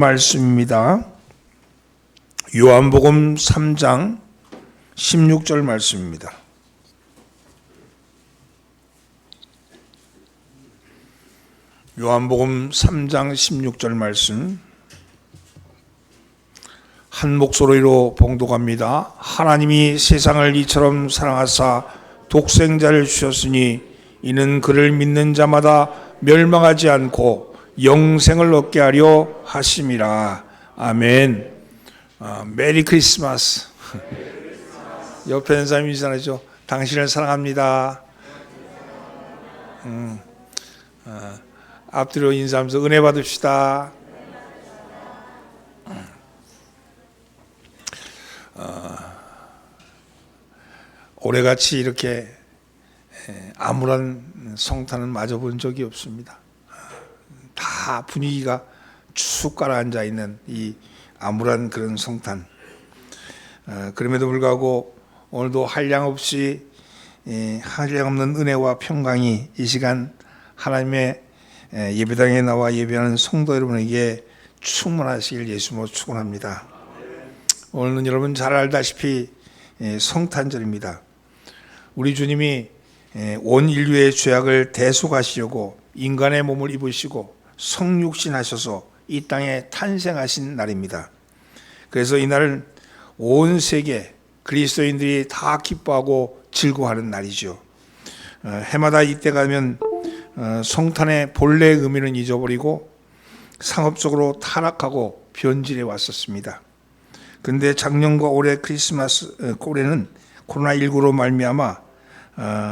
말씀입니다. 요한복음 3장 16절 말씀입니다. 요한복음 3장 16절 말씀 한 목소리로 봉독합니다. 하나님이 세상을 이처럼 사랑하사 독생자를 주셨으니 이는 그를 믿는 자마다 멸망하지 않고 영생을 얻게 하려 하심이라. 아멘. 메리 크리스마스. 옆에 있는 사람이 인사하죠. 당신을 사랑합니다. 앞뒤로 인사하면서 은혜 받읍시다. 올해같이 이렇게 암울한 성탄은 맞아본 적이 없습니다. 다 분위기가 쭉 가라앉아 있는 이 암울한 그런 성탄. 그럼에도 불구하고 오늘도 한량없이 한량없는 은혜와 평강이 이 시간 하나님의 예배당에 나와 예배하는 성도 여러분에게 충만하시길 예수님으로 축원합니다. 오늘은 여러분 잘 알다시피 성탄절입니다. 우리 주님이 온 인류의 죄악을 대속하시려고 인간의 몸을 입으시고 성육신하셔서 이 땅에 탄생하신 날입니다. 그래서 이 날은 온 세계 그리스도인들이 다 기뻐하고 즐거워하는 날이죠. 해마다 이때 가면 성탄의 본래의 의미는 잊어버리고 상업적으로 타락하고 변질해 왔었습니다. 그런데 작년과 올해 올해는 코로나19로 말미암아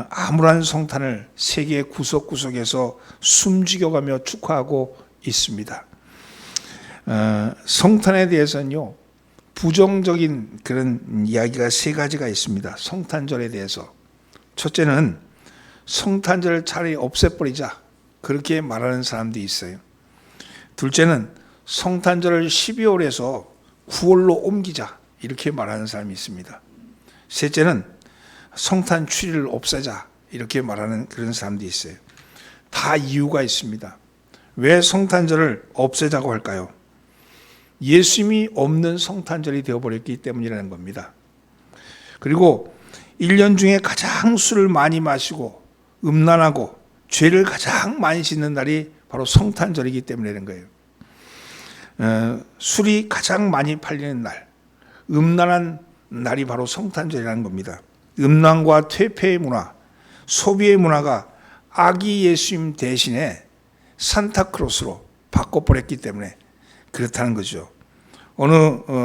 암울한 성탄을 세계 구석구석에서 숨죽여가며 축하하고 있습니다. 성탄에 대해서는요, 부정적인 그런 이야기가 세 가지가 있습니다. 성탄절에 대해서. 첫째는 성탄절을 차라리 없애버리자, 그렇게 말하는 사람도 있어요. 둘째는 성탄절을 12월에서 9월로 옮기자, 이렇게 말하는 사람이 있습니다. 셋째는 성탄 추리를 없애자, 이렇게 말하는 그런 사람도 있어요. 다 이유가 있습니다. 왜 성탄절을 없애자고 할까요? 예수님이 없는 성탄절이 되어버렸기 때문이라는 겁니다. 그리고 1년 중에 가장 술을 많이 마시고 음란하고 죄를 가장 많이 짓는 날이 바로 성탄절이기 때문이라는 거예요. 술이 가장 많이 팔리는 날, 음란한 날이 바로 성탄절이라는 겁니다. 음란과 퇴폐의 문화, 소비의 문화가 아기 예수님 대신에 산타크로스로 바꿔버렸기 때문에 그렇다는 거죠. 어느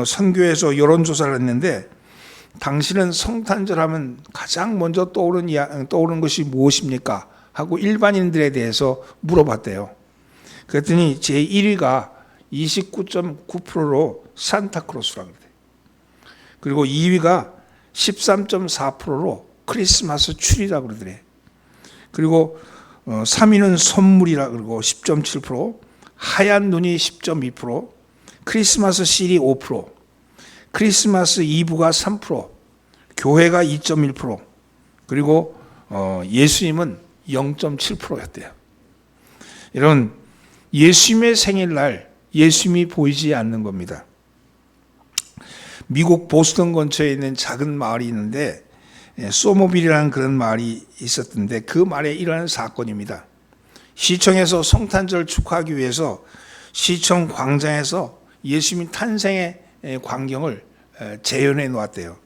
선교에서 여론조사를 했는데 당신은 성탄절 하면 가장 먼저 떠오르는 것이 무엇입니까? 하고 일반인들에 대해서 물어봤대요. 그랬더니 제1위가 29.9%로 산타크로스라고 그래요. 그리고 2위가 13.4%로 크리스마스 추리라고 그러더래. 그리고 3위는 선물이라 그러고 10.7%, 하얀 눈이 10.2%, 크리스마스 실이 5%, 크리스마스 이브가 3%, 교회가 2.1%, 그리고 예수님은 0.7%였대요. 이런 예수님의 생일날 예수님이 보이지 않는 겁니다. 미국 보스턴 근처에 있는 작은 마을이 있는데 소모빌이라는 그런 마을이 있었던데 그 마을에 일어난 사건입니다. 시청에서 성탄절 축하하기 위해서 시청 광장에서 예수님 탄생의 광경을 재현해 놓았대요.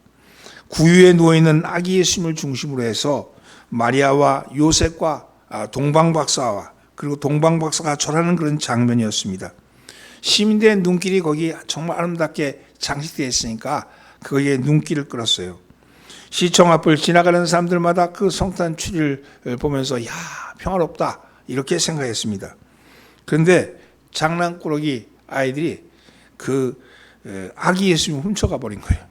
구유에 누워있는 아기 예수님을 중심으로 해서 마리아와 요셉과 동방박사와 그리고 동방박사가 절하는 그런 장면이었습니다. 시민들의 눈길이 거기 정말 아름답게 장식되어 있으니까 거기에 눈길을 끌었어요. 시청 앞을 지나가는 사람들마다 그 성탄 추리를 보면서 야, 평화롭다 이렇게 생각했습니다. 그런데 장난꾸러기 아이들이 그 아기 예수님 훔쳐가 버린 거예요.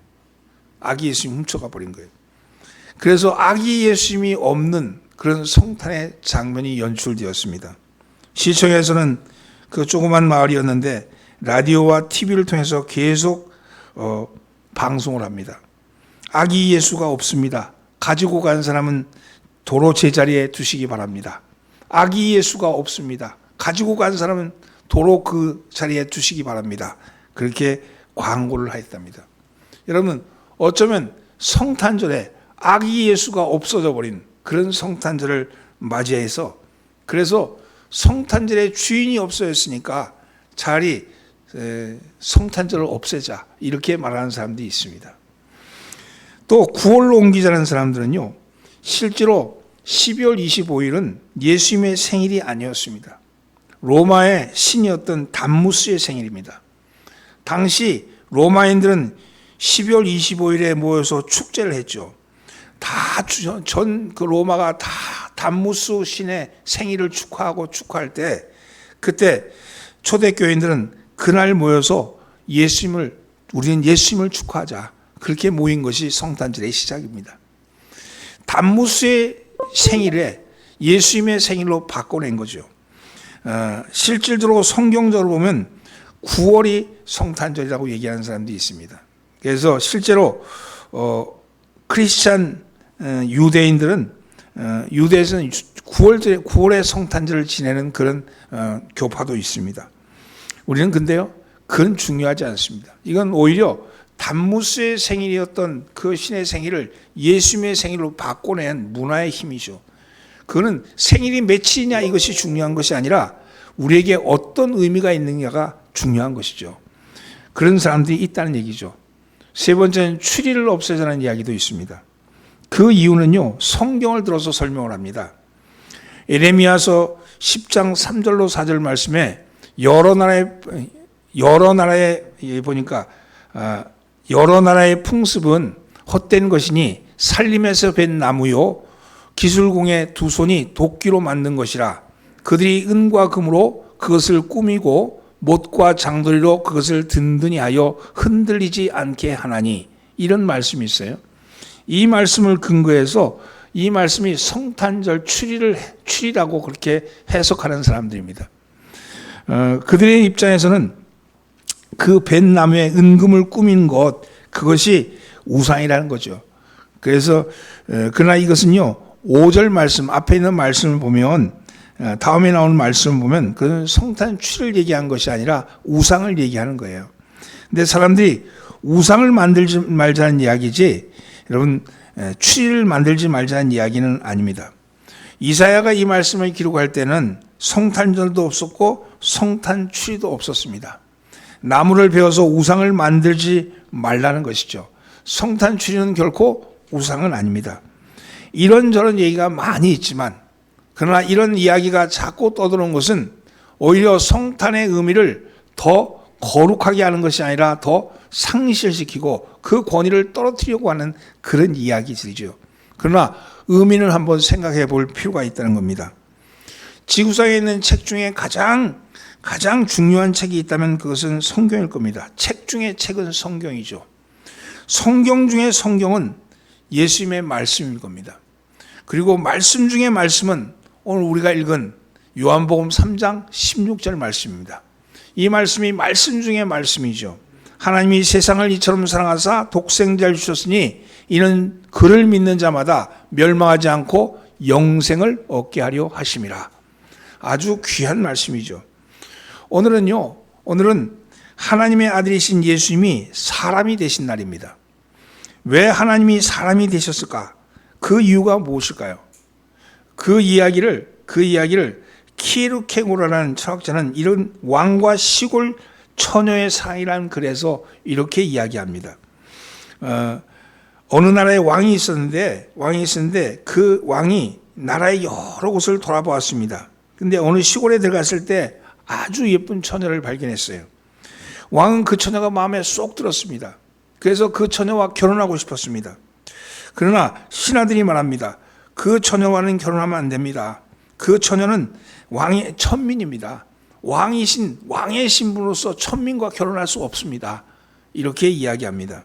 아기 예수님 훔쳐가 버린 거예요. 그래서 아기 예수님이 없는 그런 성탄의 장면이 연출되었습니다. 시청에서는 그 조그만 마을이었는데 라디오와 TV를 통해서 계속 방송을 합니다. 아기 예수가 없습니다. 가지고 간 사람은 도로 제자리에 두시기 바랍니다. 아기 예수가 없습니다. 가지고 간 사람은 도로 그 자리에 두시기 바랍니다. 그렇게 광고를 하였답니다. 여러분, 어쩌면 성탄절에 아기 예수가 없어져 버린 그런 성탄절을 맞이해서, 그래서 성탄절에 주인이 없어졌으니까 차라리 성탄절을 없애자, 이렇게 말하는 사람들이 있습니다. 또 9월로 옮기자는 사람들은요, 실제로 12월 25일은 예수님의 생일이 아니었습니다. 로마의 신이었던 담무스의 생일입니다. 당시 로마인들은 12월 25일에 모여서 축제를 했죠. 전 그 로마가 다 담무스 신의 생일을 축하하고 축하할 때, 그때 초대교인들은 그날 모여서 우리는 예수님을 축하하자, 그렇게 모인 것이 성탄절의 시작입니다. 담무스의 생일에 예수님의 생일로 바꿔낸 거죠. 실질적으로 성경적으로 보면 9월이 성탄절이라고 얘기하는 사람도 있습니다. 그래서 실제로 크리스찬 유대인들은 유대에서는 9월에 성탄절을 지내는 그런 교파도 있습니다. 우리는 근데요, 그건 중요하지 않습니다. 이건 오히려 담무스의 생일이었던 그 신의 생일을 예수님의 생일로 바꿔낸 문화의 힘이죠. 그거는 생일이 며칠이냐 이것이 중요한 것이 아니라 우리에게 어떤 의미가 있느냐가 중요한 것이죠. 그런 사람들이 있다는 얘기죠. 세 번째는 추리를 없애자는 이야기도 있습니다. 그 이유는요, 성경을 들어서 설명을 합니다. 에레미야서 10장 3절로 4절 말씀에 여러 나라의 보니까 여러 나라의 풍습은 헛된 것이니 살림에서 벤 나무요 기술공의 두 손이 도끼로 만든 것이라. 그들이 은과 금으로 그것을 꾸미고 못과 장도리로 그것을 든든히 하여 흔들리지 않게 하나니. 이런 말씀이 있어요. 이 말씀을 근거해서 이 말씀이 성탄절 추리라고 그렇게 해석하는 사람들입니다. 그들의 입장에서는 그 벤나무에 은금을 꾸민 것, 그것이 우상이라는 거죠. 그래서 그러나 이것은요, 5절 말씀 앞에 있는 말씀을 보면, 다음에 나오는 말씀을 보면 그건 성탄 추리를 얘기한 것이 아니라 우상을 얘기하는 거예요. 근데 사람들이 우상을 만들지 말자는 이야기지, 여러분, 추리를 만들지 말자는 이야기는 아닙니다. 이사야가 이 말씀을 기록할 때는 성탄절도 없었고 성탄 추리도 없었습니다. 나무를 베어서 우상을 만들지 말라는 것이죠. 성탄 추리는 결코 우상은 아닙니다. 이런저런 얘기가 많이 있지만, 그러나 이런 이야기가 자꾸 떠도는 것은 오히려 성탄의 의미를 더 거룩하게 하는 것이 아니라 더 상실시키고 그 권위를 떨어뜨리려고 하는 그런 이야기들이죠. 그러나 의미는 한번 생각해 볼 필요가 있다는 겁니다. 지구상에 있는 책 중에 가장 중요한 책이 있다면 그것은 성경일 겁니다. 책 중에 책은 성경이죠. 성경 중에 성경은 예수님의 말씀일 겁니다. 그리고 말씀 중에 말씀은 오늘 우리가 읽은 요한복음 3장 16절 말씀입니다. 이 말씀이 말씀 중에 말씀이죠. 하나님이 세상을 이처럼 사랑하사 독생자를 주셨으니 이는 그를 믿는 자마다 멸망하지 않고 영생을 얻게 하려 하심이라. 아주 귀한 말씀이죠. 오늘은 하나님의 아들이신 예수님이 사람이 되신 날입니다. 왜 하나님이 사람이 되셨을까? 그 이유가 무엇일까요? 그 이야기를 키에르케고르라는 철학자는 이런 왕과 시골 처녀의 사이라는 글에서 이렇게 이야기합니다. 어느 나라에 왕이 있었는데 그 왕이 나라의 여러 곳을 돌아보았습니다. 근데 어느 시골에 들어갔을 때 아주 예쁜 처녀를 발견했어요. 왕은 그 처녀가 마음에 쏙 들었습니다. 그래서 그 처녀와 결혼하고 싶었습니다. 그러나 신하들이 말합니다. 그 처녀와는 결혼하면 안 됩니다. 그 처녀는 왕의 천민입니다. 왕의 신분으로서 천민과 결혼할 수 없습니다. 이렇게 이야기합니다.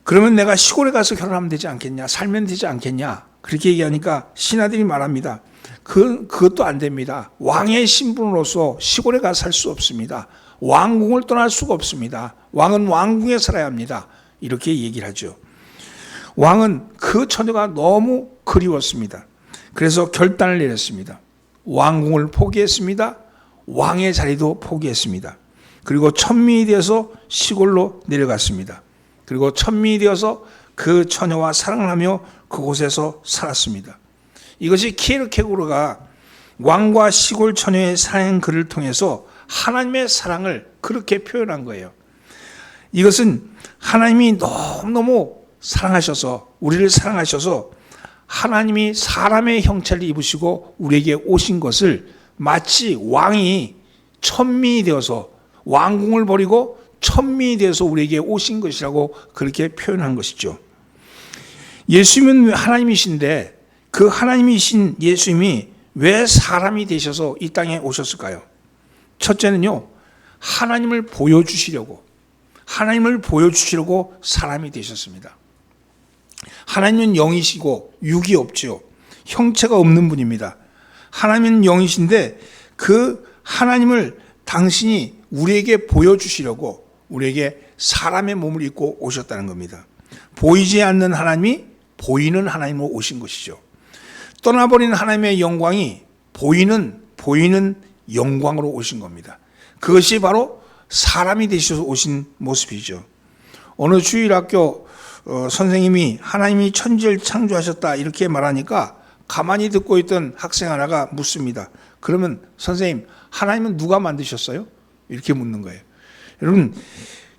그러면 내가 시골에 가서 결혼하면 되지 않겠냐? 살면 되지 않겠냐? 그렇게 얘기하니까 신하들이 말합니다. 그것도 안 됩니다. 왕의 신분으로서 시골에 가서 살 수 없습니다. 왕궁을 떠날 수가 없습니다. 왕은 왕궁에 살아야 합니다. 이렇게 얘기를 하죠. 왕은 그 처녀가 너무 그리웠습니다. 그래서 결단을 내렸습니다. 왕궁을 포기했습니다. 왕의 자리도 포기했습니다. 그리고 천민이 되어서 시골로 내려갔습니다. 그리고 천민이 되어서 그 처녀와 사랑을 하며 그곳에서 살았습니다. 이것이 키에르케고르가 왕과 시골 처녀의 사랑 글을 통해서 하나님의 사랑을 그렇게 표현한 거예요. 이것은 하나님이 너무너무 사랑하셔서, 우리를 사랑하셔서 하나님이 사람의 형체를 입으시고 우리에게 오신 것을 마치 왕이 천민이 되어서, 왕궁을 버리고 천민이 되어서 우리에게 오신 것이라고 그렇게 표현한 것이죠. 예수님은 하나님이신데 그 하나님이신 예수님이 왜 사람이 되셔서 이 땅에 오셨을까요? 첫째는요, 하나님을 보여주시려고 사람이 되셨습니다. 하나님은 영이시고 육이 없지요. 형체가 없는 분입니다. 하나님은 영이신데 그 하나님을 당신이 우리에게 보여주시려고 우리에게 사람의 몸을 입고 오셨다는 겁니다. 보이지 않는 하나님이 보이는 하나님으로 오신 것이죠. 떠나버린 하나님의 영광이 보이는 영광으로 오신 겁니다. 그것이 바로 사람이 되셔서 오신 모습이죠. 어느 주일학교 선생님이 하나님이 천지를 창조하셨다 이렇게 말하니까 가만히 듣고 있던 학생 하나가 묻습니다. 그러면 선생님, 하나님은 누가 만드셨어요? 이렇게 묻는 거예요. 여러분,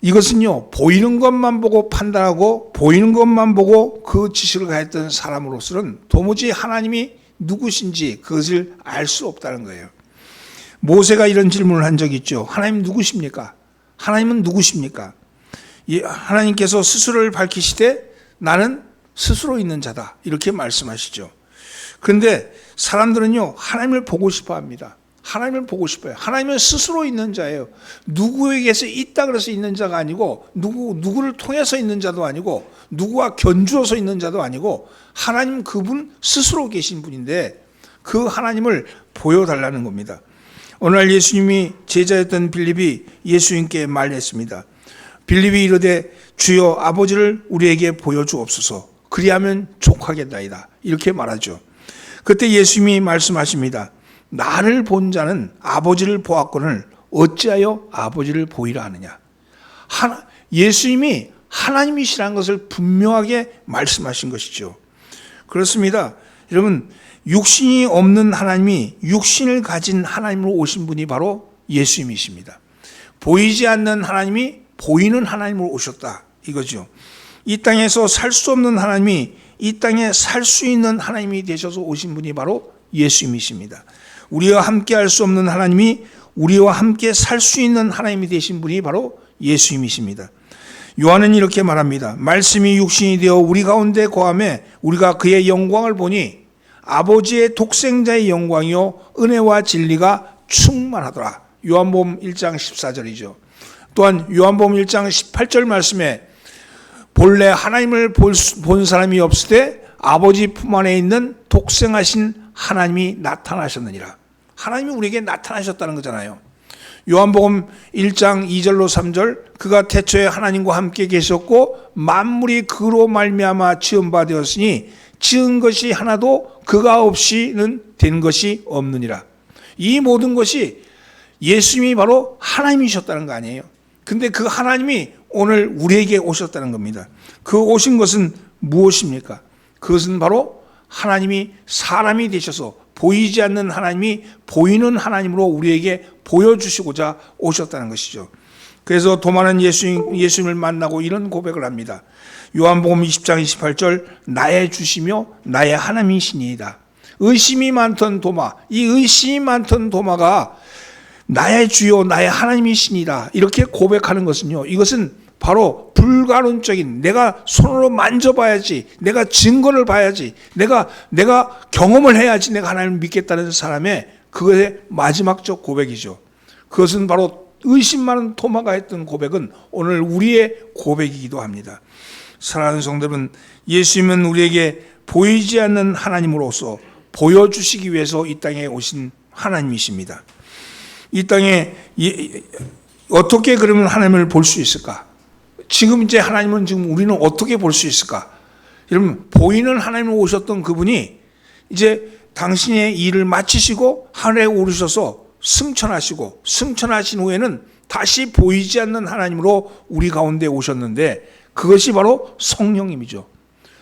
이것은요, 보이는 것만 보고 판단하고 보이는 것만 보고 그 지식을 가졌던 사람으로서는 도무지 하나님이 누구신지 그것을 알 수 없다는 거예요. 모세가 이런 질문을 한 적이 있죠. 하나님 누구십니까? 하나님은 누구십니까? 하나님께서 스스로를 밝히시되 나는 스스로 있는 자다 이렇게 말씀하시죠. 그런데 사람들은요, 하나님을 보고 싶어 합니다. 하나님을 보고 싶어요. 하나님은 스스로 있는 자예요. 누구에게서 있다 그래서 있는 자가 아니고 누구를 통해서 있는 자도 아니고 누구와 견주어서 있는 자도 아니고 하나님 그분 스스로 계신 분인데 그 하나님을 보여달라는 겁니다. 어느 날 예수님이 제자였던 빌립이 예수님께 말했습니다. 빌립이 이르되 주여 아버지를 우리에게 보여주옵소서. 그리하면 족하겠나이다. 이렇게 말하죠. 그때 예수님이 말씀하십니다. 나를 본 자는 아버지를 보았거늘 어찌하여 아버지를 보이라 하느냐. 예수님이 하나님이시라는 것을 분명하게 말씀하신 것이죠. 그렇습니다. 여러분, 육신이 없는 하나님이 육신을 가진 하나님으로 오신 분이 바로 예수님이십니다. 보이지 않는 하나님이 보이는 하나님으로 오셨다 이거죠. 이 땅에서 살 수 없는 하나님이 이 땅에 살 수 있는 하나님이 되셔서 오신 분이 바로 예수님이십니다. 우리와 함께 할 수 없는 하나님이 우리와 함께 살 수 있는 하나님이 되신 분이 바로 예수님이십니다. 요한은 이렇게 말합니다. 말씀이 육신이 되어 우리 가운데 거하매 우리가 그의 영광을 보니 아버지의 독생자의 영광이요 은혜와 진리가 충만하더라. 요한복음 1장 14절이죠. 또한 요한복음 1장 18절 말씀에 본래 하나님을 본 사람이 없으되 아버지 품 안에 있는 독생하신 하나님이 나타나셨느니라. 하나님이 우리에게 나타나셨다는 거잖아요. 요한복음 1장 2절로 3절 그가 태초에 하나님과 함께 계셨고 만물이 그로 말미암아 지은 바 되었으니 지은 것이 하나도 그가 없이는 된 것이 없느니라. 이 모든 것이 예수님이 바로 하나님이셨다는 거 아니에요. 근데 그 하나님이 오늘 우리에게 오셨다는 겁니다. 그 오신 것은 무엇입니까? 그것은 바로 하나님이 사람이 되셔서 보이지 않는 하나님이 보이는 하나님으로 우리에게 보여주시고자 오셨다는 것이죠. 그래서 도마는 예수님을 만나고 이런 고백을 합니다. 요한복음 20장 28절 나의 주시며 나의 하나님이시니이다. 의심이 많던 도마, 이 의심이 많던 도마가 나의 주요 나의 하나님이시니이다 이렇게 고백하는 것은요, 이것은 바로 불가론적인, 내가 손으로 만져봐야지, 내가 증거를 봐야지, 내가 경험을 해야지 내가 하나님을 믿겠다는 사람의 그것의 마지막적 고백이죠. 그것은 바로 의심 많은 토마가 했던 고백은 오늘 우리의 고백이기도 합니다. 사랑하는 성도들은 예수님은 우리에게 보이지 않는 하나님으로서 보여주시기 위해서 이 땅에 오신 하나님이십니다. 이 땅에 어떻게 그러면 하나님을 볼 수 있을까? 지금 이제 하나님은 지금 우리는 어떻게 볼 수 있을까? 여러분, 보이는 하나님으로 오셨던 그분이 이제 당신의 일을 마치시고 하늘에 오르셔서 승천하시고 승천하신 후에는 다시 보이지 않는 하나님으로 우리 가운데 오셨는데 그것이 바로 성령님이죠.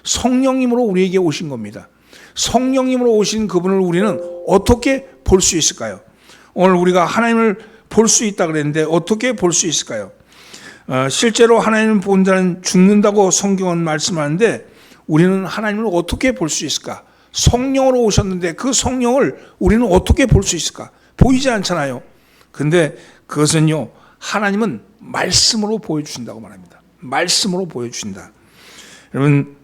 성령님으로 우리에게 오신 겁니다. 성령님으로 오신 그분을 우리는 어떻게 볼 수 있을까요? 오늘 우리가 하나님을 볼 수 있다 그랬는데 어떻게 볼 수 있을까요? 실제로 하나님을 본 자는 죽는다고 성경은 말씀하는데 우리는 하나님을 어떻게 볼 수 있을까? 성령으로 오셨는데 그 성령을 우리는 어떻게 볼 수 있을까? 보이지 않잖아요. 근데 그것은요, 하나님은 말씀으로 보여주신다고 말합니다. 말씀으로 보여주신다. 여러분,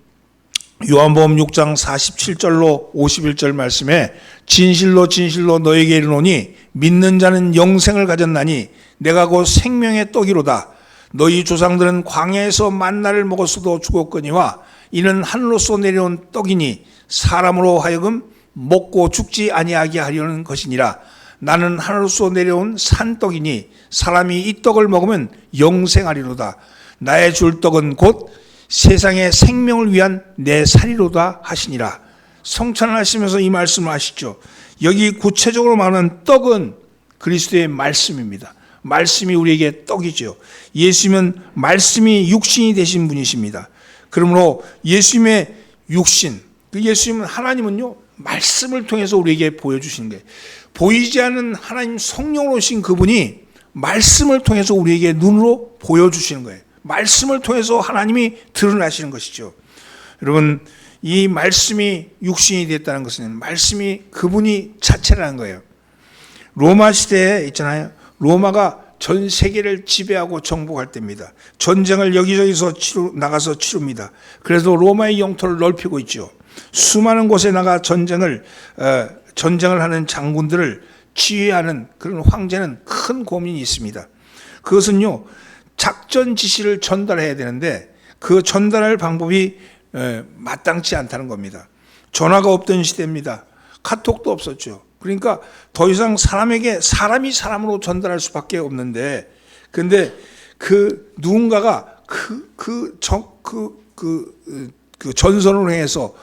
요한복음 6장 47절로 51절 말씀에 진실로 진실로 너에게 이르노니 믿는 자는 영생을 가졌나니 내가 곧 생명의 떡이로다. 너희 조상들은 광야에서 만나를 먹었어도 죽었거니와 이는 하늘로서 내려온 떡이니 사람으로 하여금 먹고 죽지 아니하게 하려는 것이니라. 나는 하늘로서 내려온 산떡이니 사람이 이 떡을 먹으면 영생하리로다. 나의 줄 떡은 곧 세상의 생명을 위한 내 살이로다 하시니라. 성찬을 하시면서 이 말씀을 하시죠. 여기 구체적으로 말하는 떡은 그리스도의 말씀입니다. 말씀이 우리에게 떡이죠. 예수님은 말씀이 육신이 되신 분이십니다. 그러므로 예수님의 육신, 그 예수님은 하나님은요, 말씀을 통해서 우리에게 보여주시는 거예요. 보이지 않는 하나님 성령으로 오신 그분이 말씀을 통해서 우리에게 눈으로 보여주시는 거예요. 말씀을 통해서 하나님이 드러나시는 것이죠. 여러분, 이 말씀이 육신이 됐다는 것은 말씀이 그분이 자체라는 거예요. 로마 시대에 있잖아요. 로마가 전 세계를 지배하고 정복할 때입니다. 전쟁을 여기저기서 나가서 치릅니다. 그래서 로마의 영토를 넓히고 있죠. 수많은 곳에 나가 전쟁을 하는 장군들을 지휘하는 그런 황제는 큰 고민이 있습니다. 그것은요, 작전 지시를 전달해야 되는데 그 전달할 방법이 마땅치 않다는 겁니다. 전화가 없던 시대입니다. 카톡도 없었죠. 그러니까 더 이상 사람이 사람으로 전달할 수밖에 없는데, 근데 그 누군가가 그 전선을 향해서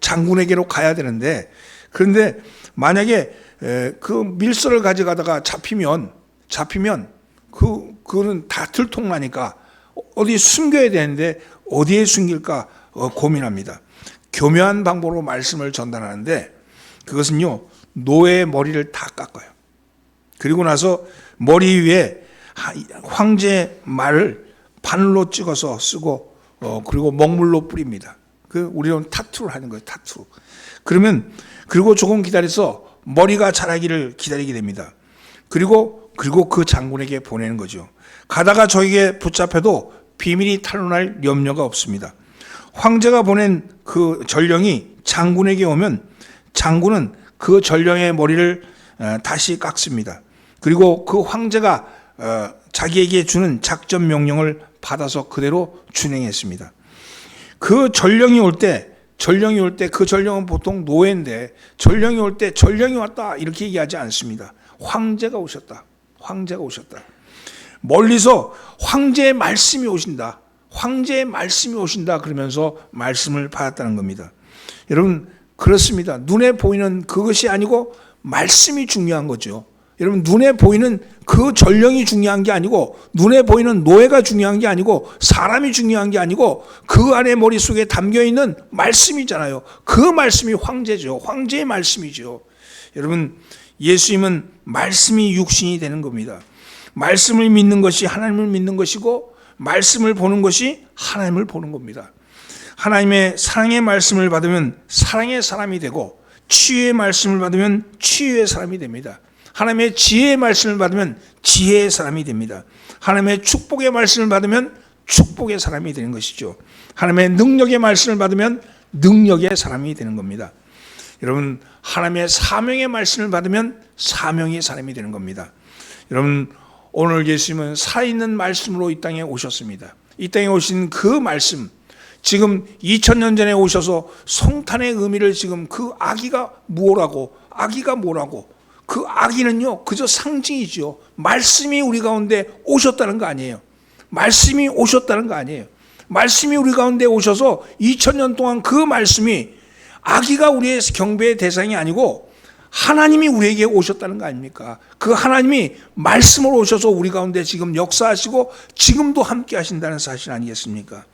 장군에게로 가야 되는데, 그런데 만약에 그 밀서를 가져가다가 잡히면 그거는 다 들통나니까 어디 숨겨야 되는데 어디에 숨길까 고민합니다. 교묘한 방법으로 말씀을 전달하는데 그것은요, 노예의 머리를 다 깎아요. 그리고 나서 머리 위에 황제의 말을 바늘로 찍어서 쓰고 그리고 먹물로 뿌립니다. 우리는 타투를 하는 거예요. 타투. 그리고 조금 기다려서 머리가 자라기를 기다리게 됩니다. 그리고 그 장군에게 보내는 거죠. 가다가 저에게 붙잡혀도 비밀이 탄로날 염려가 없습니다. 황제가 보낸 그 전령이 장군에게 오면 장군은 그 전령의 머리를 다시 깎습니다. 그리고 그 황제가 자기에게 주는 작전 명령을 받아서 그대로 준행했습니다. 그 전령이 올 때 그 전령은 보통 노예인데 전령이 올 때 전령이 왔다 이렇게 얘기하지 않습니다. 황제가 오셨다. 멀리서 황제의 말씀이 오신다. 그러면서 말씀을 받았다는 겁니다. 여러분, 그렇습니다. 눈에 보이는 그것이 아니고 말씀이 중요한 거죠. 여러분, 눈에 보이는 그 전령이 중요한 게 아니고, 눈에 보이는 노예가 중요한 게 아니고, 사람이 중요한 게 아니고, 그 안에 머릿속에 담겨있는 말씀이잖아요. 그 말씀이 황제죠. 황제의 말씀이죠. 여러분, 예수님은 말씀이 육신이 되는 겁니다. 말씀을 믿는 것이 하나님을 믿는 것이고, 말씀을 보는 것이 하나님을 보는 겁니다. 하나님의 사랑의 말씀을 받으면 사랑의 사람이 되고, 치유의 말씀을 받으면 치유의 사람이 됩니다. 하나님의 지혜의 말씀을 받으면 지혜의 사람이 됩니다. 하나님의 축복의 말씀을 받으면 축복의 사람이 되는 것이죠. 하나님의 능력의 말씀을 받으면 능력의 사람이 되는 겁니다. 여러분, 하나님의 사명의 말씀을 받으면 사명의 사람이 되는 겁니다. 여러분, 오늘 예수님은 살아있는 말씀으로 이 땅에 오셨습니다. 이 땅에 오신 그 말씀, 지금 2000년 전에 오셔서 성탄의 의미를 지금 그 아기가 뭐라고 그 아기는요 그저 상징이죠. 말씀이 우리 가운데 오셨다는 거 아니에요. 말씀이 우리 가운데 오셔서 2000년 동안 그 말씀이 아기가 우리의 경배의 대상이 아니고 하나님이 우리에게 오셨다는 거 아닙니까? 그 하나님이 말씀으로 오셔서 우리 가운데 지금 역사하시고 지금도 함께 하신다는 사실 아니겠습니까?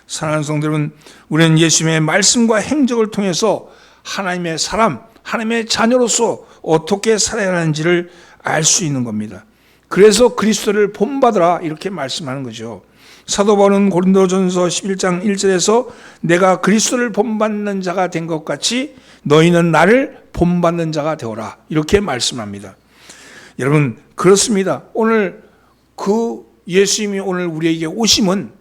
사랑하는 성도 여러분, 우리는 예수님의 말씀과 행적을 통해서 하나님의 사람, 하나님의 자녀로서 어떻게 살아야 하는지를 알 수 있는 겁니다. 그래서 그리스도를 본받으라 이렇게 말씀하는 거죠. 사도 바울은 고린도전서 11장 1절에서 내가 그리스도를 본받는 자가 된 것 같이 너희는 나를 본받는 자가 되어라 이렇게 말씀합니다. 여러분 그렇습니다. 오늘 그 예수님이 오늘 우리에게 오심은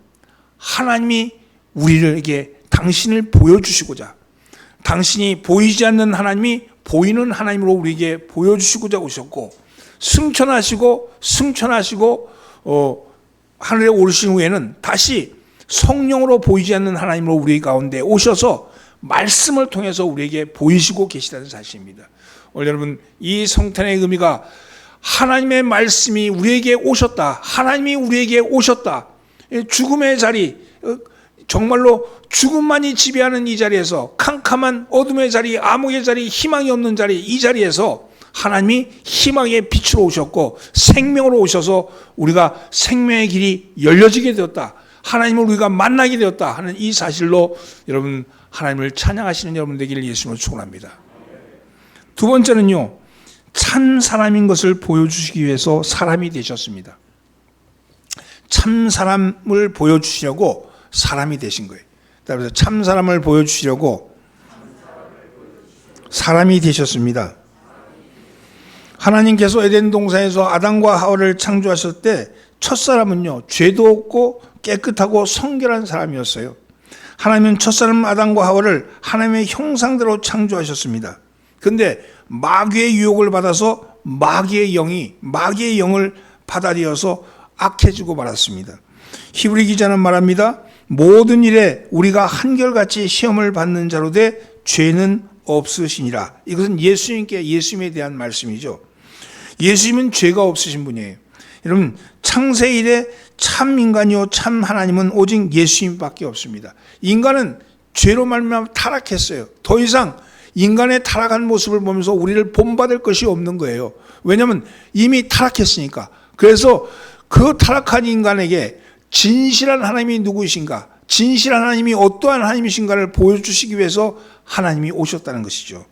하나님이 우리에게 당신을 보여주시고자, 당신이 보이지 않는 하나님이 보이는 하나님으로 우리에게 보여주시고자 오셨고, 승천하시고 하늘에 오르신 후에는 다시 성령으로 보이지 않는 하나님으로 우리 가운데 오셔서 말씀을 통해서 우리에게 보이시고 계시다는 사실입니다. 오늘 여러분 이 성탄의 의미가 하나님의 말씀이 우리에게 오셨다, 하나님이 우리에게 오셨다, 죽음의 자리, 정말로 죽음만이 지배하는 이 자리에서, 캄캄한 어둠의 자리, 암흑의 자리, 희망이 없는 자리, 이 자리에서 하나님이 희망의 빛으로 오셨고 생명으로 오셔서 우리가 생명의 길이 열려지게 되었다, 하나님을 우리가 만나게 되었다 하는 이 사실로 여러분 하나님을 찬양하시는 여러분 되기를 예수님으로 축원합니다. 두 번째는요, 참 사람인 것을 보여주시기 위해서 사람이 되셨습니다. 참 사람을 보여주시려고 사람이 되신 거예요. 그래서 참 사람을 보여주시려고 사람이 되셨습니다. 하나님께서 에덴 동산에서 아담과 하와를 창조하실 때 첫사람은요, 죄도 없고 깨끗하고 성결한 사람이었어요. 하나님은 첫사람 아담과 하와를 하나님의 형상대로 창조하셨습니다. 그런데 마귀의 유혹을 받아서 마귀의 영을 받아들여서 악해지고 말았습니다. 히브리 기자는 말합니다. 모든 일에 우리가 한결같이 시험을 받는 자로 돼 죄는 없으시니라. 이것은 예수님에 대한 말씀이죠. 예수님은 죄가 없으신 분이에요. 여러분 창세 이래 참 인간이요 참 하나님은 오직 예수님밖에 없습니다. 인간은 죄로 말미암아 타락했어요. 더 이상 인간의 타락한 모습을 보면서 우리를 본받을 것이 없는 거예요. 왜냐하면 이미 타락했으니까. 그래서 그 타락한 인간에게 진실한 하나님이 누구이신가, 진실한 하나님이 어떠한 하나님이신가를 보여주시기 위해서 하나님이 오셨다는 것이죠.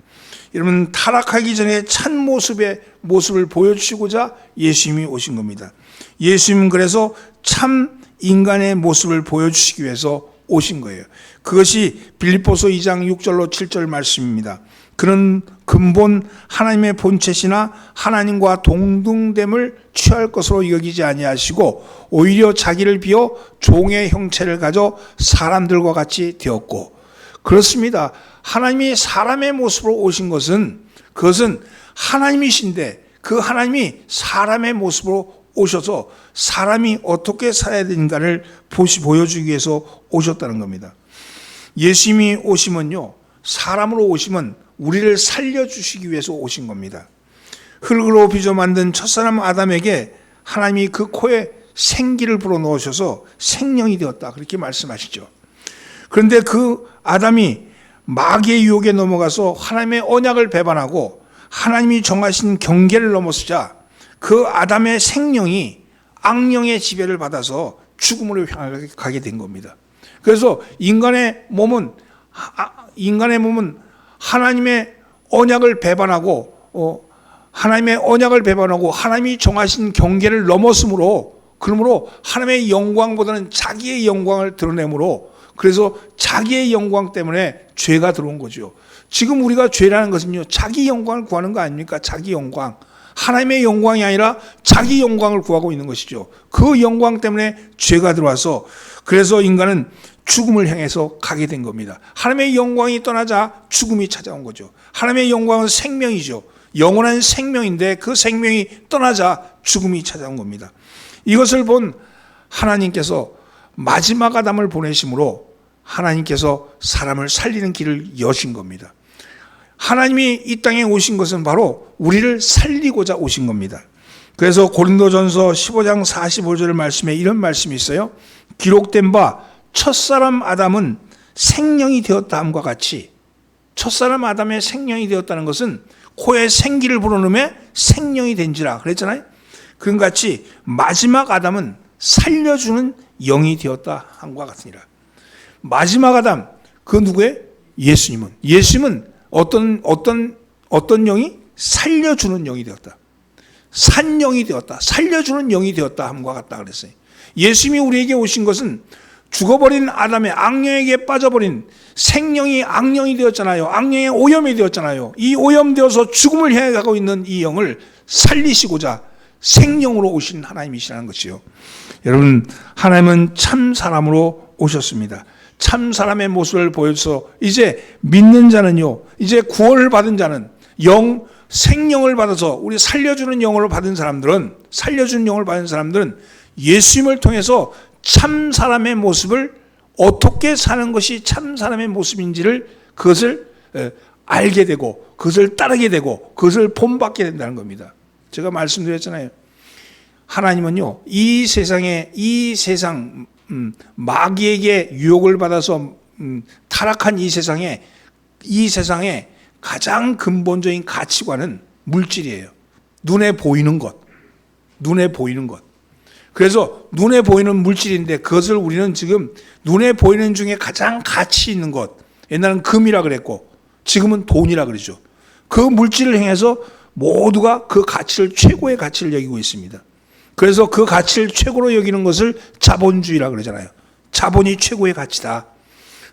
여러분 타락하기 전에 참 모습을 보여주시고자 예수님이 오신 겁니다. 예수님은 그래서 참 인간의 모습을 보여주시기 위해서 오신 거예요. 그것이 빌립보서 2장 6절로 7절 말씀입니다. 그는 근본 하나님의 본체시나 하나님과 동등됨을 취할 것으로 여기지 아니하시고 오히려 자기를 비워 종의 형체를 가져 사람들과 같이 되었고. 그렇습니다. 하나님이 사람의 모습으로 오신 그것은 하나님이신데 그 하나님이 사람의 모습으로 오셔서 사람이 어떻게 살아야 되는가를 보여주기 위해서 오셨다는 겁니다. 예수님이 오시면요, 사람으로 오시면 우리를 살려주시기 위해서 오신 겁니다. 흙으로 빚어 만든 첫사람 아담에게 하나님이 그 코에 생기를 불어넣으셔서 생명이 되었다 그렇게 말씀하시죠. 그런데 그 아담이 마귀의 유혹에 넘어가서 하나님의 언약을 배반하고 하나님이 정하신 경계를 넘어서자 그 아담의 생명이 악령의 지배를 받아서 죽음으로 향하게 가게 된 겁니다. 그래서 인간의 몸은 하나님의 언약을 배반하고 하나님이 정하신 경계를 넘었으므로, 그러므로 하나님의 영광보다는 자기의 영광을 드러내므로, 그래서 자기의 영광 때문에 죄가 들어온 거죠. 지금 우리가 죄라는 것은요, 자기 영광을 구하는 거 아닙니까? 자기 영광. 하나님의 영광이 아니라 자기 영광을 구하고 있는 것이죠. 그 영광 때문에 죄가 들어와서 그래서 인간은 죽음을 향해서 가게 된 겁니다. 하나님의 영광이 떠나자 죽음이 찾아온 거죠. 하나님의 영광은 생명이죠. 영원한 생명인데 그 생명이 떠나자 죽음이 찾아온 겁니다. 이것을 본 하나님께서 마지막 아담을 보내심으로 하나님께서 사람을 살리는 길을 여신 겁니다. 하나님이 이 땅에 오신 것은 바로 우리를 살리고자 오신 겁니다. 그래서 고린도전서 15장 45절 말씀에 이런 말씀이 있어요. 기록된 바 첫사람 아담은 생명이 되었다 함과 같이, 첫사람 아담의 생명이 되었다는 것은 코에 생기를 불어넣으며 생명이 된지라 그랬잖아요. 그런 같이 마지막 아담은 살려주는 영이 되었다 함과 같으니라. 마지막 아담, 그 누구예요? 예수님은 어떤 영이? 살려주는 영이 되었다. 산영이 되었다. 살려주는 영이 되었다 함과 같다 그랬어요. 예수님이 우리에게 오신 것은 죽어버린 아담의 악령에게 빠져버린 생명이 악령이 되었잖아요. 악령의 오염이 되었잖아요. 이 오염되어서 죽음을 향해 가고 있는 이 영을 살리시고자 생명으로 오신 하나님이시라는 것이요. 여러분, 하나님은 참 사람으로 오셨습니다. 참 사람의 모습을 보여서 이제 믿는 자는요, 이제 구원을 받은 자는 생명을 받아서 우리 살려주는 영을 받은 사람들은, 예수님을 통해서 참 사람의 모습을 어떻게 사는 것이 참 사람의 모습인지를 그것을 알게 되고 그것을 따르게 되고 그것을 본받게 된다는 겁니다. 제가 말씀드렸잖아요. 하나님은요, 이 세상 마귀에게 유혹을 받아서 타락한 이 세상에 가장 근본적인 가치관은 물질이에요. 눈에 보이는 것. 그래서 눈에 보이는 물질인데 그것을 우리는 지금 눈에 보이는 중에 가장 가치 있는 것, 옛날은 금이라 그랬고 지금은 돈이라 그러죠. 그 물질을 향해서 모두가 그 가치를, 최고의 가치를 여기고 있습니다. 그래서 그 가치를 최고로 여기는 것을 자본주의라 그러잖아요. 자본이 최고의 가치다.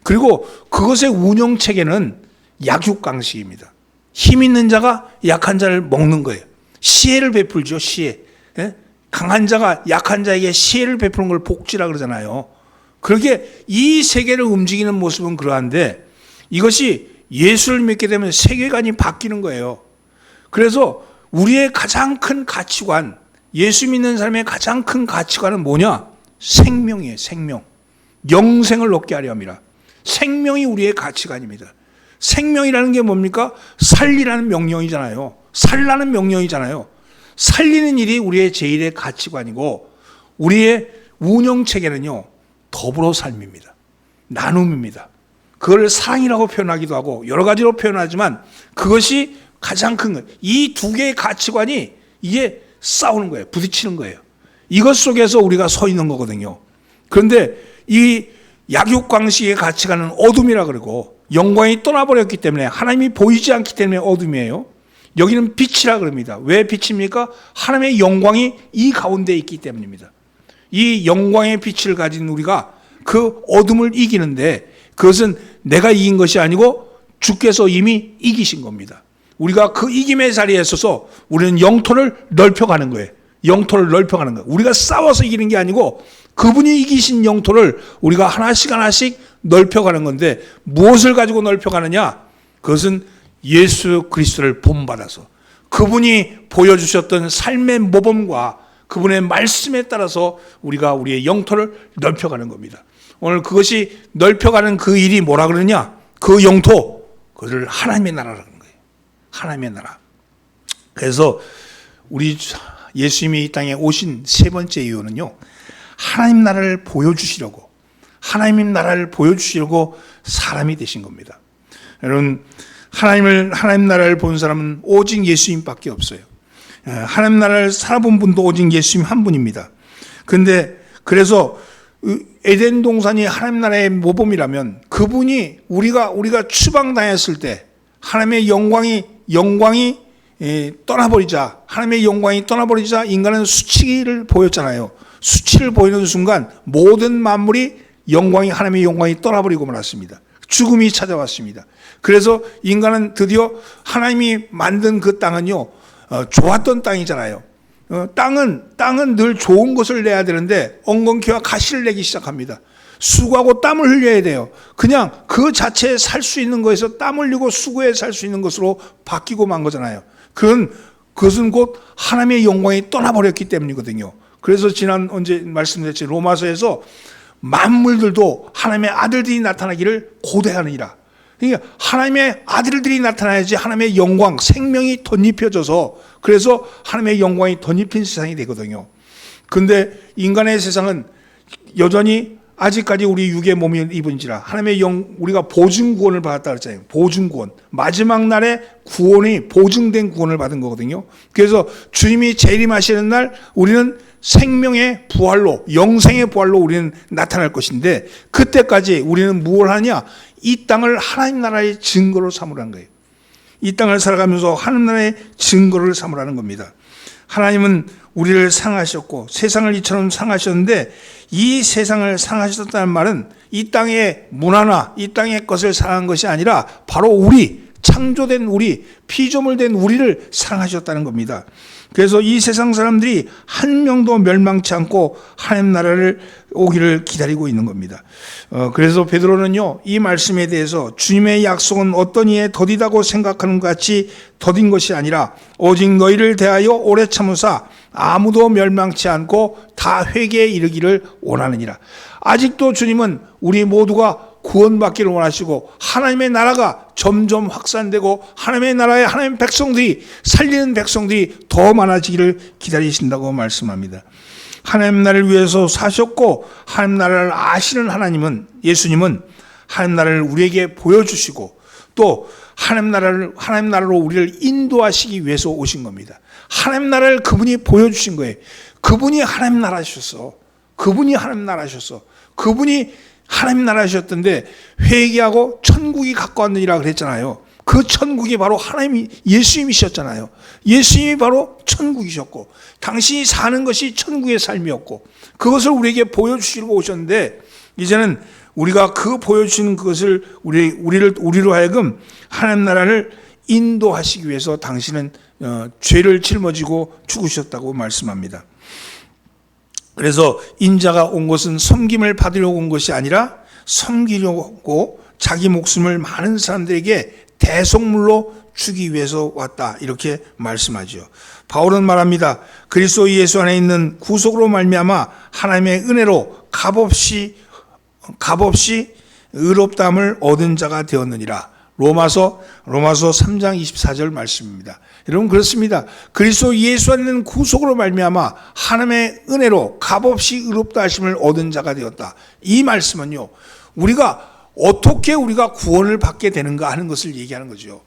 그리고 그것의 운영체계는 약육강식입니다. 힘 있는 자가 약한 자를 먹는 거예요. 시혜를 베풀죠. 시혜. 강한 자가 약한 자에게 시혜를 베푸는 걸 복지라 그러잖아요. 그렇게 이 세계를 움직이는 모습은 그러한데 이것이 예수를 믿게 되면 세계관이 바뀌는 거예요. 그래서 우리의 가장 큰 가치관, 예수 믿는 사람의 가장 큰 가치관은 뭐냐? 생명이에요. 생명. 영생을 얻게 하려 함이라. 생명이 우리의 가치관입니다. 생명이라는 게 뭡니까? 살리라는 명령이잖아요. 살라는 명령이잖아요. 살리는 일이 우리의 제1의 가치관이고 우리의 운영체계는요, 더불어 삶입니다. 나눔입니다. 그걸 사랑이라고 표현하기도 하고 여러 가지로 표현하지만 그것이 가장 큰 거예요. 이 두 개의 가치관이 이게 싸우는 거예요. 부딪히는 거예요. 이것 속에서 우리가 서 있는 거거든요. 그런데 이 약육강식의 가치관은 어둠이라 그러고 영광이 떠나버렸기 때문에 하나님이 보이지 않기 때문에 어둠이에요. 여기는 빛이라 그럽니다. 왜 빛입니까? 하나님의 영광이 이 가운데 있기 때문입니다. 이 영광의 빛을 가진 우리가 그 어둠을 이기는데 그것은 내가 이긴 것이 아니고 주께서 이미 이기신 겁니다. 우리가 그 이김의 자리에 있어서 우리는 영토를 넓혀가는 거예요. 영토를 넓혀가는 거예요. 우리가 싸워서 이기는 게 아니고 그분이 이기신 영토를 우리가 하나씩 넓혀가는 건데 무엇을 가지고 넓혀가느냐? 그것은 예수 그리스도를 본받아서 그분이 보여주셨던 삶의 모범과 그분의 말씀에 따라서 우리가 우리의 영토를 넓혀가는 겁니다. 오늘 그것이 넓혀가는 그 일이 뭐라 그러냐? 그 영토, 그것을 하나님의 나라라는 거예요. 하나님의 나라. 그래서 우리 예수님이 이 땅에 오신 세 번째 이유는요, 하나님 나라를 보여주시려고, 하나님 나라를 보여주시려고 사람이 되신 겁니다. 여러분, 하나님 나라를 본 사람은 오직 예수님밖에 없어요. 하나님 나라를 살아본 분도 오직 예수님 한 분입니다. 그래서 에덴 동산이 하나님 나라의 모범이라면 그분이 우리가 추방당했을 때 하나님의 영광이 떠나버리자, 하나님의 영광이 떠나버리자 인간은 수치를 보였잖아요. 수치를 보이는 순간 모든 만물이 하나님의 영광이 떠나버리고 말았습니다. 죽음이 찾아왔습니다. 그래서 인간은 드디어 하나님이 만든 그 땅은요, 좋았던 땅이잖아요. 땅은 늘 좋은 것을 내야 되는데 엉겅퀴와 가시를 내기 시작합니다. 수고하고 땀을 흘려야 돼요. 그냥 그 자체에 살 수 있는 것에서 땀 흘리고 수고해 살 수 있는 것으로 바뀌고 만 거잖아요. 그것은 곧 하나님의 영광이 떠나버렸기 때문이거든요. 그래서 언제 말씀드렸지, 로마서에서 만물들도 하나님의 아들들이 나타나기를 고대하느니라. 그러니까 하나님의 아들들이 나타나야지 하나님의 영광, 생명이 덧입혀져서 그래서 하나님의 영광이 덧입힌 세상이 되거든요. 근데 인간의 세상은 여전히 아직까지 우리 육의 몸을 입은지라 하나님의 우리가 보증 구원을 받았다 그랬잖아요. 보증 구원. 마지막 날에 구원이 보증된 구원을 받은 거거든요. 그래서 주님이 재림하시는 날 우리는 생명의 부활로, 영생의 부활로 우리는 나타날 것인데, 그때까지 우리는 무엇을 하냐? 이 땅을 하나님 나라의 증거로 삼으라는 거예요. 이 땅을 살아가면서 하나님 나라의 증거를 삼으라는 겁니다. 하나님은 우리를 상하셨고 세상을 이처럼 상하셨는데, 이 세상을 상하셨다는 말은 이 땅의 문화나 이 땅의 것을 상한 것이 아니라 바로 우리, 창조된 우리, 피조물된 우리를 상하셨다는 겁니다. 그래서 이 세상 사람들이 한 명도 멸망치 않고 하나님 나라를 오기를 기다리고 있는 겁니다. 그래서 베드로는요, 이 말씀에 대해서 주님의 약속은 어떤 이에 더디다고 생각하는 것 같이 더딘 것이 아니라 오직 너희를 대하여 오래 참으사 아무도 멸망치 않고 다 회개에 이르기를 원하느니라. 아직도 주님은 우리 모두가 구원받기를 원하시고 하나님의 나라가 점점 확산되고 하나님의 나라에 하나님의 백성들이, 살리는 백성들이 더 많아지기를 기다리신다고 말씀합니다. 하나님 나라를 위해서 사셨고 하나님 나라를 아시는 하나님은, 예수님은 하나님 나라를 우리에게 보여주시고 또 하나님 나라로 우리를 인도하시기 위해서 오신 겁니다. 하나님 나라를 그분이 보여주신 거예요. 그분이 하나님 나라셨어. 그분이 하나님 나라셨어. 그분이 하나님 나라셨던데 회개하고 천국이 가까웠느니라 그랬잖아요. 그 천국이 바로 하나님이, 예수님이셨잖아요. 예수님이 바로 천국이셨고 당신이 사는 것이 천국의 삶이었고 그것을 우리에게 보여주시려고 오셨는데, 이제는 우리가 그 보여주시는 그것을 우리로 하여금 하나님 나라를 인도하시기 위해서 당신은 죄를 짊어지고 죽으셨다고 말씀합니다. 그래서 인자가 온 것은 섬김을 받으려고 온 것이 아니라 섬기려고 자기 목숨을 많은 사람들에게 대속물로 주기 위해서 왔다, 이렇게 말씀하죠. 바울은 말합니다. 그리스도 예수 안에 있는 구속으로 말미암아 하나님의 은혜로 값없이 의롭다함을 얻은 자가 되었느니라. 로마서 3장 24절 말씀입니다. 여러분, 그렇습니다. 그리스도 예수 안에 있는 구속으로 말미암아 하나님의 은혜로 값없이 의롭다 하심을 얻은 자가 되었다. 이 말씀은요, 우리가 어떻게 우리가 구원을 받게 되는가 하는 것을 얘기하는 거죠.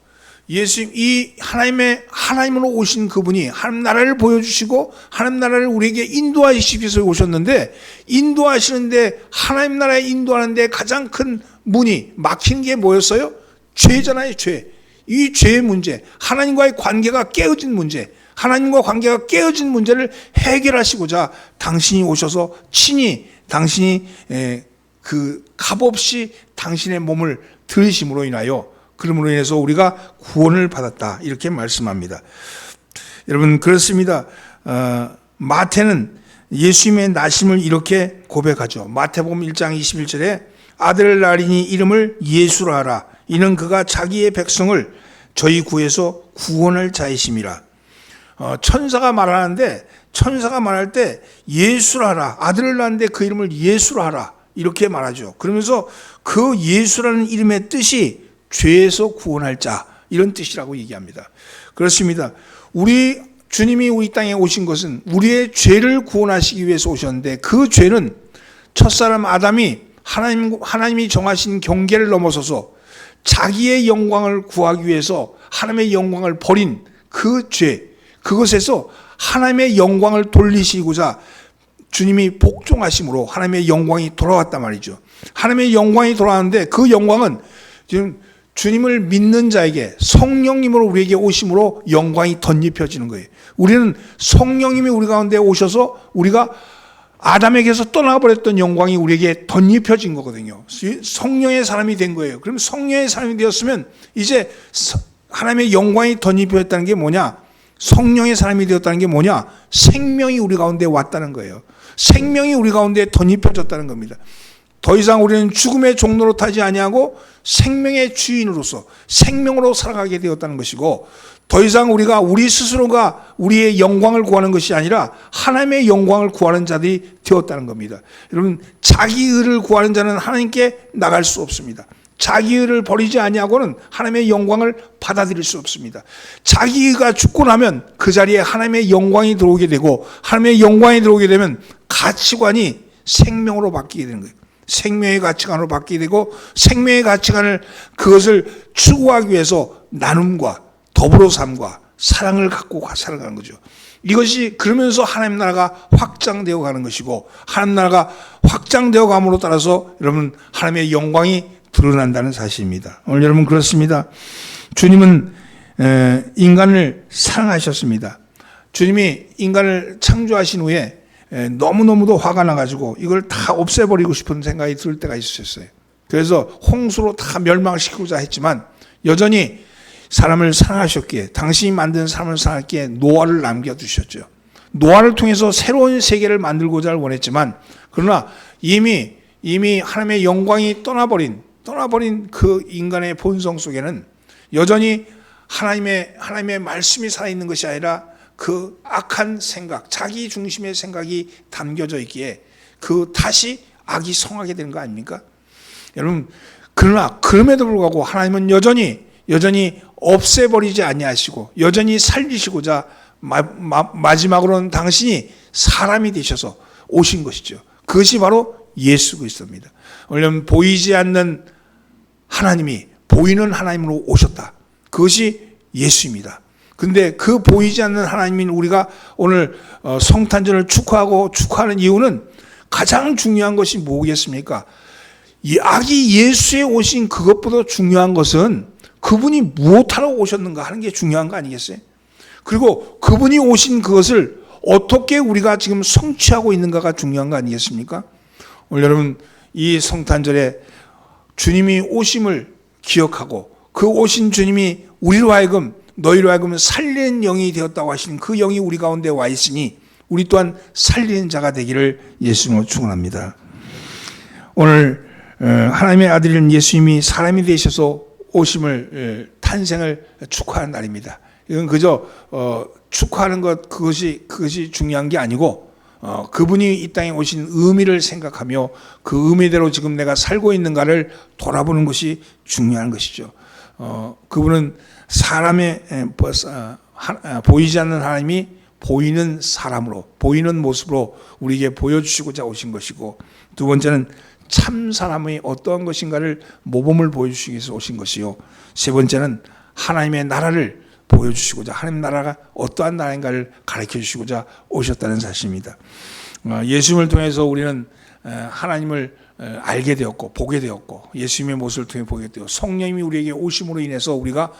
예수님, 이 하나님으로 오신 그분이 하나님 나라를 보여주시고 하나님 나라를 우리에게 인도하시기 위해서 오셨는데, 인도하시는데, 하나님 나라에 인도하는데 가장 큰 문이 막힌 게 뭐였어요? 죄잖아요, 죄. 이 죄의 문제, 하나님과의 관계가 깨어진 문제, 하나님과 관계가 깨어진 문제를 해결하시고자 당신이 오셔서 친히 당신이 그 값없이 당신의 몸을 들으심으로 인하여, 그러므로 인해서 우리가 구원을 받았다, 이렇게 말씀합니다. 여러분, 그렇습니다. 마태는 예수님의 나심을 이렇게 고백하죠. 마태복음 1장 21절에 아들을 낳으리니 이름을 예수라 하라. 이는 그가 자기의 백성을 저희 구에서 구원할 자이심이라. 천사가 말하는데, 천사가 말할 때 예수라 하라, 아들을 낳았는데 그 이름을 예수라 하라, 이렇게 말하죠. 그러면서 그 예수라는 이름의 뜻이 죄에서 구원할 자, 이런 뜻이라고 얘기합니다. 그렇습니다. 우리 주님이 우리 땅에 오신 것은 우리의 죄를 구원하시기 위해서 오셨는데, 그 죄는 첫사람 아담이 하나님이 정하신 경계를 넘어서서 자기의 영광을 구하기 위해서 하나님의 영광을 버린 그 죄, 그것에서 하나님의 영광을 돌리시고자 주님이 복종하심으로 하나님의 영광이 돌아왔단 말이죠. 하나님의 영광이 돌아왔는데, 그 영광은 지금 주님을 믿는 자에게 성령님으로 우리에게 오심으로 영광이 덧입혀지는 거예요. 우리는 성령님이 우리 가운데 오셔서 우리가 아담에게서 떠나버렸던 영광이 우리에게 덧입혀진 거거든요. 성령의 사람이 된 거예요. 그럼 성령의 사람이 되었으면 이제 하나님의 영광이 덧입혀졌다는 게 뭐냐? 성령의 사람이 되었다는 게 뭐냐? 생명이 우리 가운데 왔다는 거예요. 생명이 우리 가운데 덧입혀졌다는 겁니다. 더 이상 우리는 죽음의 종로로 타지 아니하고 생명의 주인으로서 생명으로 살아가게 되었다는 것이고, 더 이상 우리가 우리 스스로가 우리의 영광을 구하는 것이 아니라 하나님의 영광을 구하는 자들이 되었다는 겁니다. 여러분, 자기 의를 구하는 자는 하나님께 나갈 수 없습니다. 자기 의를 버리지 아니하고는 하나님의 영광을 받아들일 수 없습니다. 자기 의가 죽고 나면 그 자리에 하나님의 영광이 들어오게 되고, 하나님의 영광이 들어오게 되면 가치관이 생명으로 바뀌게 되는 거예요. 생명의 가치관으로 바뀌게 되고 생명의 가치관을 그것을 추구하기 위해서 나눔과 더불어 삶과 사랑을 갖고 살아가는 거죠. 이것이 그러면서 하나님 나라가 확장되어 가는 것이고 하나님 나라가 확장되어 감으로 따라서 여러분 하나님의 영광이 드러난다는 사실입니다. 오늘 여러분 그렇습니다. 주님은 인간을 사랑하셨습니다. 주님이 인간을 창조하신 후에 너무너무도 화가 나가지고 이걸 다 없애버리고 싶은 생각이 들 때가 있었어요. 그래서 홍수로 다 멸망시키고자 했지만 여전히 사람을 사랑하셨기에 당신이 만든 사람을 사랑했기에 노아를 남겨두셨죠. 노아를 통해서 새로운 세계를 만들고자 원했지만 그러나 이미 하나님의 영광이 떠나버린 그 인간의 본성 속에는 여전히 하나님의 말씀이 살아있는 것이 아니라 그 악한 생각, 자기 중심의 생각이 담겨져 있기에 그 다시 악이 성하게 되는 거 아닙니까? 여러분 그러나 그럼에도 불구하고 하나님은 여전히 없애버리지 아니하시고 여전히 살리시고자 마지막으로는 당신이 사람이 되셔서 오신 것이죠. 그것이 바로 예수 그리스도입니다. 왜냐하면 보이지 않는 하나님이 보이는 하나님으로 오셨다. 그것이 예수입니다. 근데 그 보이지 않는 하나님인 우리가 오늘 성탄절을 축하하는 이유는 가장 중요한 것이 뭐겠습니까? 이 아기 예수에 오신 그것보다 중요한 것은 그분이 무엇하러 오셨는가 하는 게 중요한 거 아니겠어요? 그리고 그분이 오신 그것을 어떻게 우리가 지금 성취하고 있는가가 중요한 거 아니겠습니까? 오늘 여러분 이 성탄절에 주님이 오심을 기억하고 그 오신 주님이 우리로 하여금 너희로 하여금 살리는 영이 되었다고 하시는 그 영이 우리 가운데 와 있으니 우리 또한 살리는 자가 되기를 예수님으로 축원합니다. 오늘 하나님의 아들인 예수님이 사람이 되셔서 오심을 탄생을 축하하는 날입니다. 이건 그저 축하하는 그것이 중요한 게 아니고 그분이 이 땅에 오신 의미를 생각하며 그 의미대로 지금 내가 살고 있는가를 돌아보는 것이 중요한 것이죠. 그분은 사람의 보이지 않는 하나님이 보이는 사람으로 보이는 모습으로 우리에게 보여주시고자 오신 것이고 두 번째는 참 사람의 어떠한 것인가를 모범을 보여주시기 위해서 오신 것이요 세 번째는 하나님의 나라를 보여주시고자 하나님 나라가 어떠한 나라인가를 가르쳐 주시고자 오셨다는 사실입니다. 예수님을 통해서 우리는 하나님을 알게 되었고 보게 되었고 예수님의 모습을 통해 보게 되었고 성령님이 우리에게 오심으로 인해서 우리가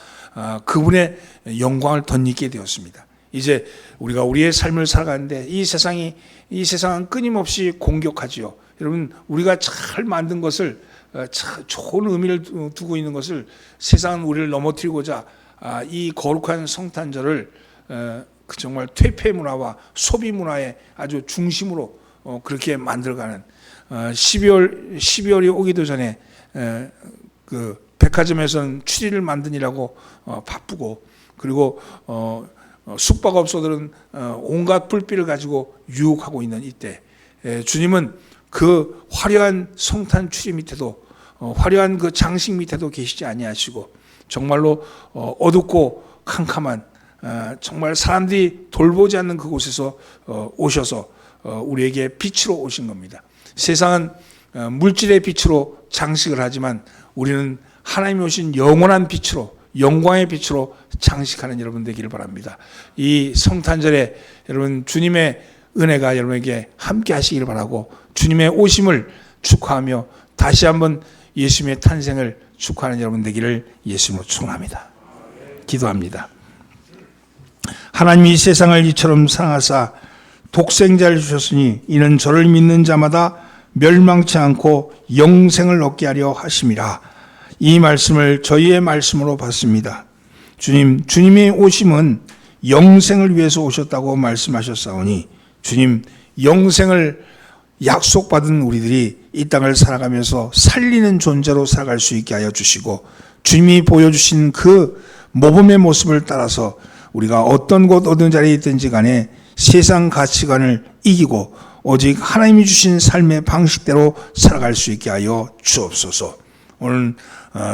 그분의 영광을 덧입게 되었습니다. 이제 우리가 우리의 삶을 살아가는데 이 세상은 끊임없이 공격하지요. 여러분 우리가 잘 만든 것을 좋은 의미를 두고 있는 것을 세상은 우리를 넘어뜨리고자 이 거룩한 성탄절을 정말 퇴폐 문화와 소비 문화의 아주 중심으로 그렇게 만들어가는 12월이 오기도 전에 그 백화점에서는 추리를 만드느라고 바쁘고 그리고 숙박업소들은 온갖 불빛을 가지고 유혹하고 있는 이때 주님은 그 화려한 성탄 추리 밑에도 화려한 그 장식 밑에도 계시지 아니하시고 정말로 어둡고 캄캄한 정말 사람들이 돌보지 않는 그곳에서 오셔서 우리에게 빛으로 오신 겁니다. 세상은 물질의 빛으로 장식을 하지만 우리는 하나님이 오신 영원한 빛으로 영광의 빛으로 장식하는 여러분 되기를 바랍니다. 이 성탄절에 여러분 주님의 은혜가 여러분에게 함께 하시기를 바라고 주님의 오심을 축하하며 다시 한번 예수님의 탄생을 축하하는 여러분 되기를 예수님으로 축원합니다. 기도합니다. 하나님이 이 세상을 이처럼 사랑하사 독생자를 주셨으니 이는 저를 믿는 자마다 멸망치 않고 영생을 얻게 하려 하심이라. 이 말씀을 저희의 말씀으로 받습니다. 주님의 오심은 영생을 위해서 오셨다고 말씀하셨사오니 주님 영생을 약속받은 우리들이 이 땅을 살아가면서 살리는 존재로 살아갈 수 있게 하여 주시고 주님이 보여주신 그 모범의 모습을 따라서 우리가 어떤 곳 어떤 자리에 있든지 간에 세상 가치관을 이기고 오직 하나님이 주신 삶의 방식대로 살아갈 수 있게 하여 주옵소서. 오늘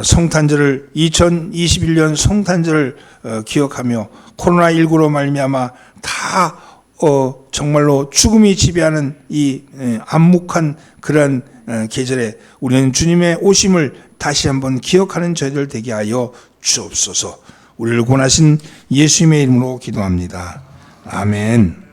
성탄절을 2021년 성탄절을 기억하며 코로나19로 말미암아 다 정말로 죽음이 지배하는 이 암묵한 그런 계절에 우리는 주님의 오심을 다시 한번 기억하는 저희들 되게 하여 주옵소서. 우리를 구원하신 예수님의 이름으로 기도합니다. 아멘.